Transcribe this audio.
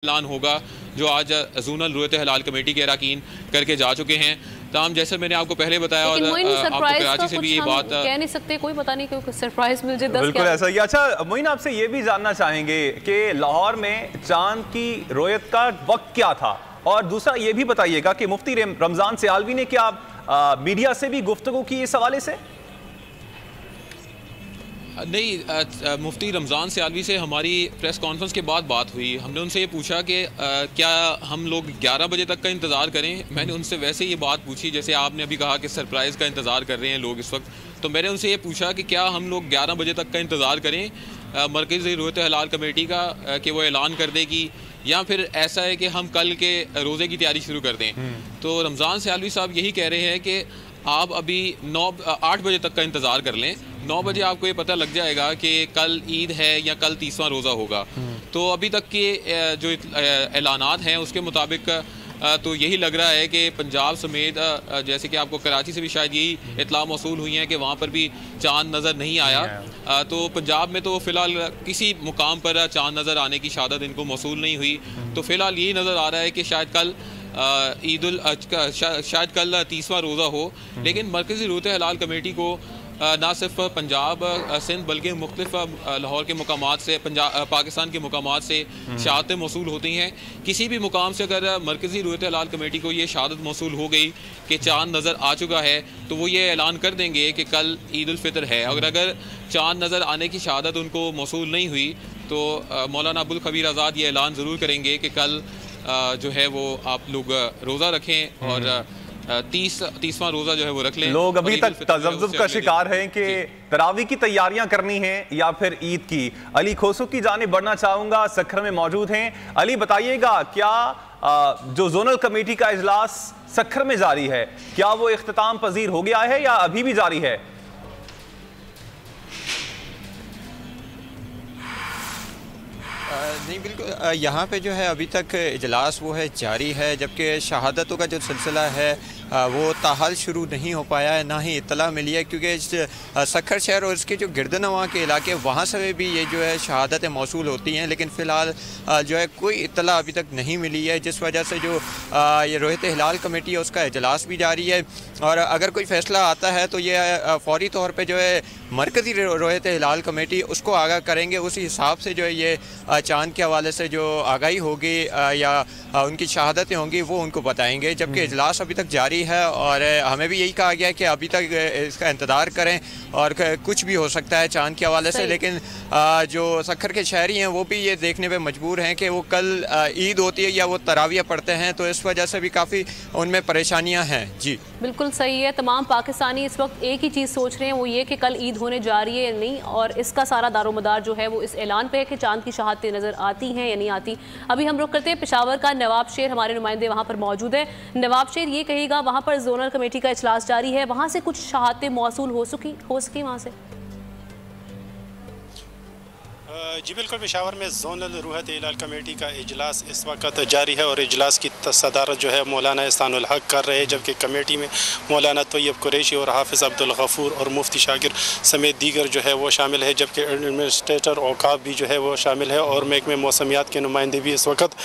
ऐलान होगा जो आज जोनल रूयत हिलाल कमेटी के अरकान करके जा चुके हैं। तमाम जैसे मैंने आपको पहले बताया और आपको कराची से भी ये बात कह नहीं सकते, कोई पता नहीं क्यों सरप्राइज मुझे 10 बिल्कुल ऐसा ही। अच्छा मोइन, आपसे ये भी जानना चाहेंगे कि लाहौर में चांद की रोयत का वक्त क्या था, और दूसरा ये भी बताइएगा कि मुफ्ती रमजान सियालवी ने क्या मीडिया से भी गुफ्तगू की इस हवाले से? नहीं, मुफ्ती रमज़ान सियालवी से हमारी प्रेस कॉन्फ्रेंस के बाद बात हुई। हमने उनसे ये पूछा कि क्या हम लोग 11 बजे तक का इंतज़ार करें। मैंने उनसे वैसे ये बात पूछी जैसे आपने अभी कहा कि सरप्राइज़ का इंतज़ार कर रहे हैं लोग इस वक्त, तो मैंने उनसे ये पूछा कि क्या हम लोग 11 बजे तक का इंतज़ार करें मरकज़ी रूयत हिलाल कमेटी का कि वो ऐलान कर देगी, या फिर ऐसा है कि हम कल के रोज़े की तैयारी शुरू कर दें। तो रमज़ान सियालवी साहब यही कह रहे हैं कि आप अभी 8 बजे तक का इंतज़ार कर लें। 9 बजे आपको ये पता लग जाएगा कि कल ईद है या कल 30वां रोज़ा होगा। तो अभी तक के जो ऐलानात हैं उसके मुताबिक तो यही लग रहा है कि पंजाब समेत जैसे कि आपको कराची से भी शायद यही इत्तला मौसूल हुई हैं कि वहाँ पर भी चांद नज़र नहीं आया। तो पंजाब में तो फ़िलहाल किसी मुकाम पर चांद नज़र आने की शहादत इनको मौसूल नहीं हुई। तो फ़िलहाल यही नज़र आ रहा है कि शायद कल शायद कल 30वां रोज़ा हो। लेकिन मरकज़ी रूयत हिलाल कमेटी को ना सिर्फ पंजाब सिंध बल्कि मुख्तलिफ लाहौर के मुकामात से पाकिस्तान के मुकामात से शहादतें मौसूल होती हैं। किसी भी मुकाम से अगर मरकज़ी रूयत हिलाल कमेटी को ये शहादत मौसूल हो गई कि चाँद नज़र आ चुका है तो वो ये ऐलान कर देंगे कि कल ईद उल फितर है। और अगर चाँद नज़र आने की शहादत उनको मौसूल नहीं हुई तो मौलाना अब्दुल खबीर आज़ाद ये ऐलान ज़रूर करेंगे कि कल जो है वो आप लोग रोज़ा रखें और 30वां रोज़ा जो है वो रख लें। लोग अभी तक तज़ब्ज़ुब का शिकार हैं कि तरावी की तैयारियां करनी है या फिर ईद की। अली खोसू की जानिब बढ़ना चाहूंगा, सखर में मौजूद हैं। अली बताइएगा, क्या जो जोनल कमेटी का इजलास सखर में जारी है, क्या वो इख्तिताम पजीर हो गया है या अभी भी जारी है? नहीं, बिल्कुल यहाँ पे जो है अभी तक इजलास वो है जारी है, जबकि शहादतों का जो सिलसिला है वो ताहाल शुरू नहीं हो पाया है, ना ही इत्तला मिली है, क्योंकि सखर शहर और इसके जो गिरदनवा के इलाके वहाँ से भी ये जो है शहादतें मौसूल होती हैं, लेकिन फ़िलहाल जो है कोई इत्तला अभी तक नहीं मिली है, जिस वजह से जो ये रूयत हिलाल कमेटी है उसका इजलास भी जारी है। और अगर कोई फ़ैसला आता है तो ये फ़ौरी तौर पर जो है मरकज़ी रूयत हिलाल कमेटी उसको आगाह करेंगे। उसी हिसाब से जो है ये चाँद के हवाले से जो आगाही होगी या उनकी शहादतें होंगी वो उनको बताएंगे, जबकि इजलास अभी तक जारी है। और हमें भी यही कहा गया है कि अभी तक इसका इंतज़ार करें और कुछ भी हो सकता है चाँद के हवाले से। लेकिन जो सखर के शहरी हैं वो भी ये देखने पे मजबूर हैं कि वो कल ईद होती है या वो तरावियाँ पढ़ते हैं, तो इस वजह से भी काफ़ी उनमें परेशानियाँ हैं। जी बिल्कुल सही है। तमाम पाकिस्तानी इस वक्त एक ही चीज़ सोच रहे हैं, वो ये कि कल ईद होने जा रही है या नहीं, और इसका सारा दारोमदार जो है वो इस ऐलान पे है कि चांद की शहादतें नज़र आती हैं या नहीं आती। अभी हम रुख करते हैं पेशावर का। नवाब शेर हमारे नुमाइंदे वहाँ पर मौजूद है। नवाब शेर, ये कहिएगा, वहाँ पर जोनल कमेटी का इजलास जारी है, वहाँ से कुछ शहादतें मौसूल हो सकी वहाँ से? जी बिल्कुल, पेशावर में जोनल रूयत हिलाल कमेटी का इजलास इस वक्त जारी है और इजलास की सदारत जो है मौलाना एहसानुल हक कर रहे हैं, जबकि कमेटी में मौलाना तैयब कुरैशी और हाफिज़ अब्दुल गफूर और मुफ्ती शाकिर समेत दीगर जो है वो शामिल है, जबकि एडमिनिस्ट्रेटर औकाफ भी जो है वो शामिल है और महकमे मौसमियात के नुमाइंदे भी इस वक्त